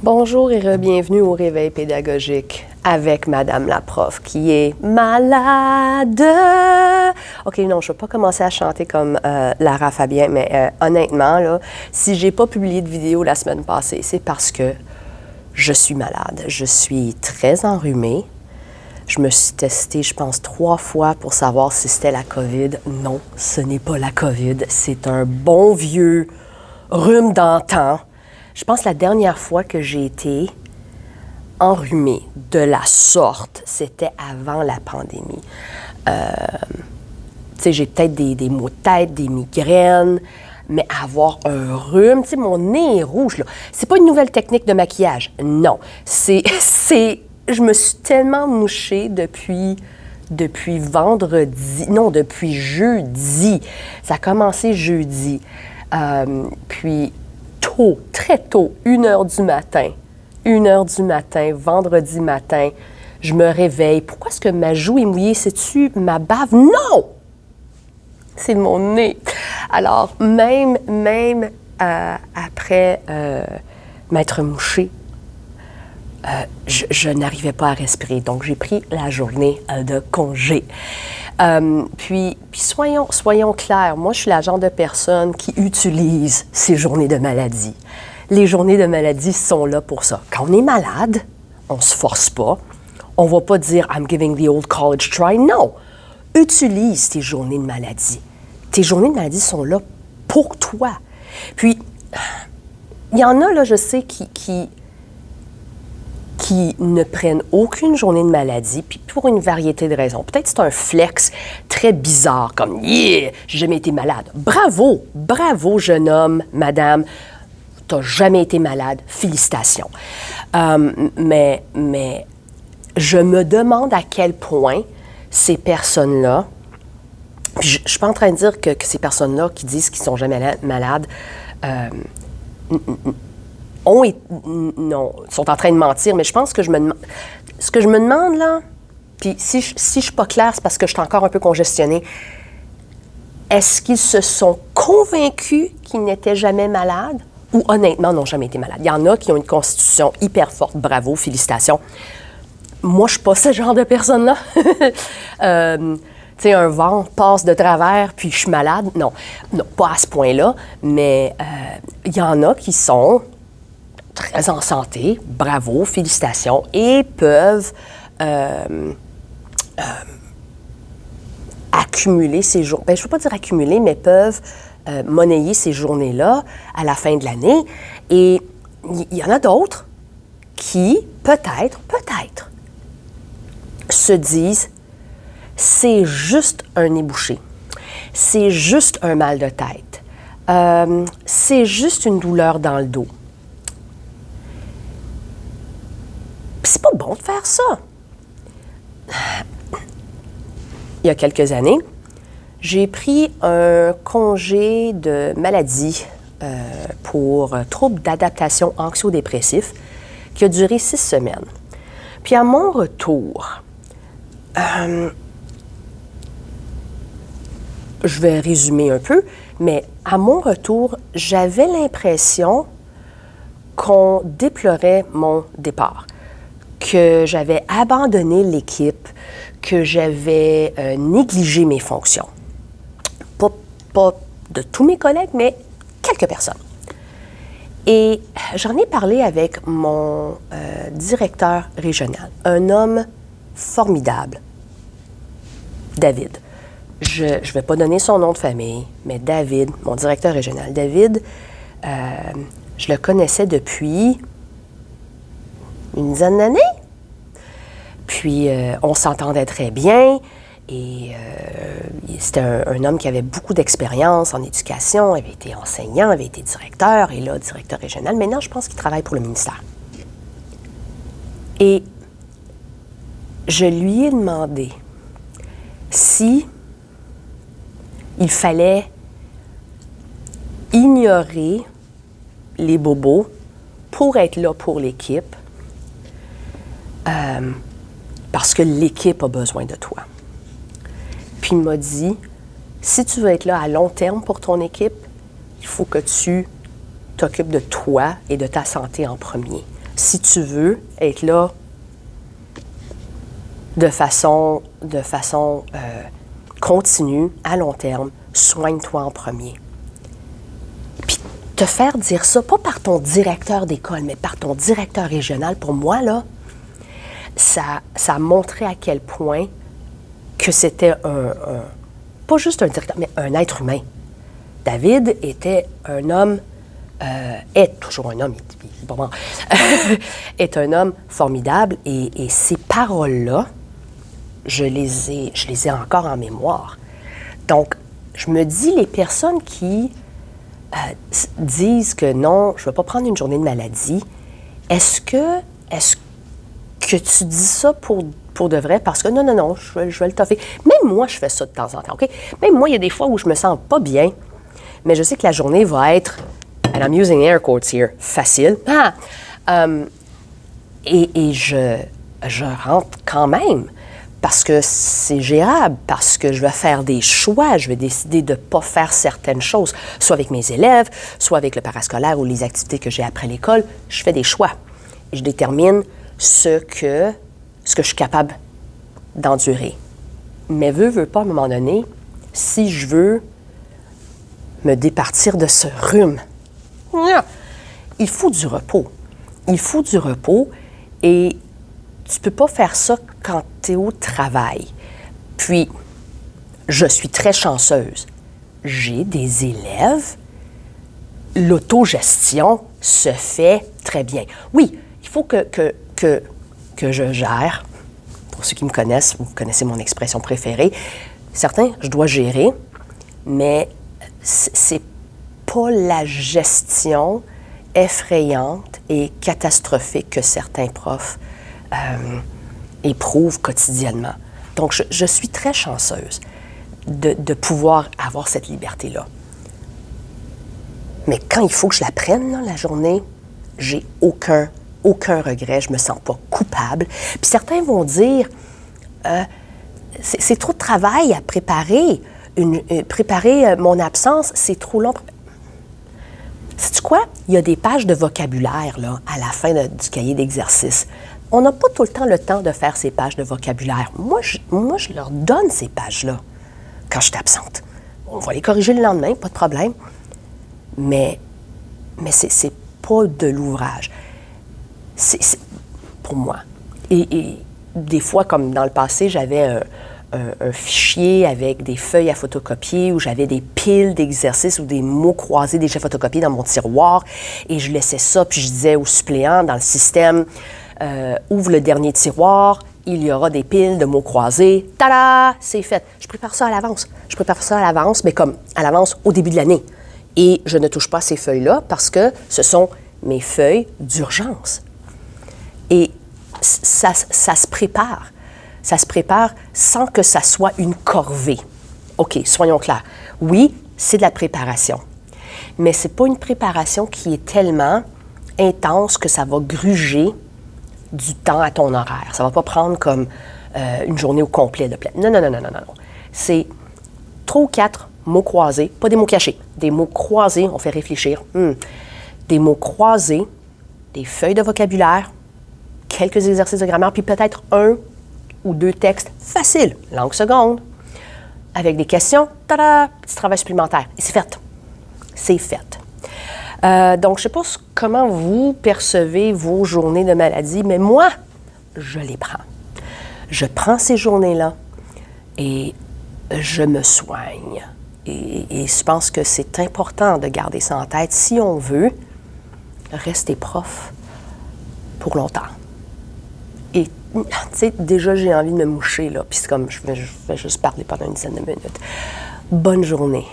Bonjour et bienvenue au Réveil pédagogique avec Madame la prof qui est malade. OK, non, je ne vais pas commencer à chanter comme Lara Fabian, mais honnêtement, là, si j'ai pas publié de vidéo la semaine passée, c'est parce que je suis malade. Je suis très enrhumée. Je me suis testée, je pense, 3 fois pour savoir si c'était la COVID. Non, ce n'est pas la COVID. C'est un bon vieux rhume d'antan. Je pense que la dernière fois que j'ai été enrhumée de la sorte, c'était avant la pandémie. Tu sais, j'ai peut-être des maux de tête, des migraines, mais avoir un rhume, tu sais, mon nez est rouge, là. C'est pas une nouvelle technique de maquillage, non. Je me suis tellement mouchée depuis vendredi, non, depuis jeudi. Ça a commencé jeudi. Puis tôt, très tôt, 1h du matin, vendredi matin, je me réveille. Pourquoi est-ce que ma joue est mouillée? C'est-tu ma bave? Non! C'est mon nez. Alors, même après m'être mouchée, je n'arrivais pas à respirer. Donc, j'ai pris la journée de congé. Puis soyons clairs, moi, je suis la genre de personne qui utilise ces journées de maladie. Les journées de maladie sont là pour ça. Quand on est malade, on ne se force pas. On ne va pas dire « I'm giving the old college try ». Non! Utilise tes journées de maladie. Tes journées de maladie sont là pour toi. Puis, il y en a, là, je sais, qui ne prennent aucune journée de maladie, puis pour une variété de raisons. Peut-être c'est un flex très bizarre, comme « Yeah, j'ai jamais été malade ». Bravo, bravo, jeune homme, madame, t'as jamais été malade, félicitations. Mais je me demande à quel point ces personnes-là, puis je suis pas en train de dire que ces personnes-là qui disent qu'ils sont jamais malades, sont en train de mentir, mais je pense que ce que je me demande, là, puis si je suis pas claire, c'est parce que je suis encore un peu congestionnée, est-ce qu'ils se sont convaincus qu'ils n'étaient jamais malades ou honnêtement n'ont jamais été malades? Il y en a qui ont une constitution hyper forte, bravo, félicitations. Moi, je suis pas ce genre de personne-là. Tu sais, un vent passe de travers, puis je suis malade. Non, pas à ce point-là, mais il y en a qui sont très en santé, bravo, félicitations, et peuvent accumuler ces jours. Ben, je ne veux pas dire accumuler, mais peuvent monnayer ces journées-là à la fin de l'année. Et il y en a d'autres qui, peut-être, se disent « c'est juste un nez bouché, c'est juste un mal de tête, c'est juste une douleur dans le dos ». C'est pas bon de faire ça. Il y a quelques années, j'ai pris un congé de maladie pour trouble d'adaptation anxio-dépressif qui a duré 6 semaines. Puis à mon retour, je vais résumer un peu, mais à mon retour, j'avais l'impression qu'on déplorait mon départ, que j'avais abandonné l'équipe, que j'avais négligé mes fonctions. Pas de tous mes collègues, mais quelques personnes. Et j'en ai parlé avec mon directeur régional, un homme formidable, David. Je ne vais pas donner son nom de famille, mais David, mon directeur régional, David, je le connaissais depuis une dizaine d'années. Puis, on s'entendait très bien et c'était un homme qui avait beaucoup d'expérience en éducation, avait été enseignant, avait été directeur et là, directeur régional. Maintenant, je pense qu'il travaille pour le ministère. Et je lui ai demandé si il fallait ignorer les bobos pour être là pour l'équipe, parce que l'équipe a besoin de toi. Puis il m'a dit, si tu veux être là à long terme pour ton équipe, il faut que tu t'occupes de toi et de ta santé en premier. si tu veux être là de façon continue, à long terme, soigne-toi en premier. Puis te faire dire ça, pas par ton directeur d'école, mais par ton directeur régional, pour moi, là, ça a montré à quel point que c'était pas juste un directeur, mais un être humain. David était un homme, est toujours un homme, est un homme formidable, et ces paroles-là, je les ai encore en mémoire. Donc, je me dis, les personnes qui disent que non, je ne vais pas prendre une journée de maladie, est-ce que tu dis ça pour de vrai? Parce que non, je vais le toffer. Même moi, je fais ça de temps en temps, OK? Même moi, il y a des fois où je me sens pas bien, mais je sais que la journée va être, and I'm using air quotes here, facile. Et je rentre quand même parce que c'est gérable, parce que je vais faire des choix, je vais décider de ne pas faire certaines choses, soit avec mes élèves, soit avec le parascolaire ou les activités que j'ai après l'école. Je fais des choix et je détermine ce que je suis capable d'endurer. Mais veux pas, à un moment donné, si je veux me départir de ce rhume, il faut du repos. Il faut du repos et tu peux pas faire ça quand tu es au travail. Puis, je suis très chanceuse. J'ai des élèves. L'autogestion se fait très bien. Oui, il faut que je gère. Pour ceux qui me connaissent, vous connaissez mon expression préférée. Certains, je dois gérer, mais c'est pas la gestion effrayante et catastrophique que certains profs éprouvent quotidiennement. Donc, je suis très chanceuse de pouvoir avoir cette liberté-là. Mais quand il faut que je la prenne, là, la journée, j'ai aucun regret, je me sens pas coupable. Puis certains vont dire, c'est trop de travail à préparer. Préparer mon absence, c'est trop long. Sais-tu quoi? Il y a des pages de vocabulaire là, à la fin du cahier d'exercice. On n'a pas tout le temps le temps de faire ces pages de vocabulaire. Moi, je leur donne ces pages-là quand je suis absente. On va les corriger le lendemain, pas de problème. Mais c'est pas de l'ouvrage. C'est pour moi. Et des fois, comme dans le passé, j'avais un fichier avec des feuilles à photocopier où j'avais des piles d'exercices ou des mots croisés déjà photocopiés dans mon tiroir. Et je laissais ça, puis je disais aux suppléants dans le système, ouvre le dernier tiroir, il y aura des piles de mots croisés. Tada! C'est fait. Je prépare ça à l'avance. Je prépare ça à l'avance, mais comme à l'avance au début de l'année. Et je ne touche pas ces feuilles-là parce que ce sont mes feuilles d'urgence. Et ça se prépare. Ça se prépare sans que ça soit une corvée. OK, soyons clairs. Oui, c'est de la préparation. Mais ce n'est pas une préparation qui est tellement intense que ça va gruger du temps à ton horaire. Ça ne va pas prendre comme une journée au complet de plein. Non. C'est 3 ou 4 mots croisés, pas des mots cachés, des mots croisés, on fait réfléchir. Des mots croisés, des feuilles de vocabulaire, quelques exercices de grammaire, puis peut-être 1 ou 2 textes faciles, langue seconde, avec des questions, tada, petit travail supplémentaire. Et c'est fait. C'est fait. Donc, je ne sais pas comment vous percevez vos journées de maladie, mais moi, je les prends. Je prends ces journées-là et je me soigne. Et je pense que c'est important de garder ça en tête si on veut rester prof pour longtemps. Et, tu sais, déjà, j'ai envie de me moucher, là, puis c'est comme, je vais juste parler pendant une dizaine de minutes. Bonne journée.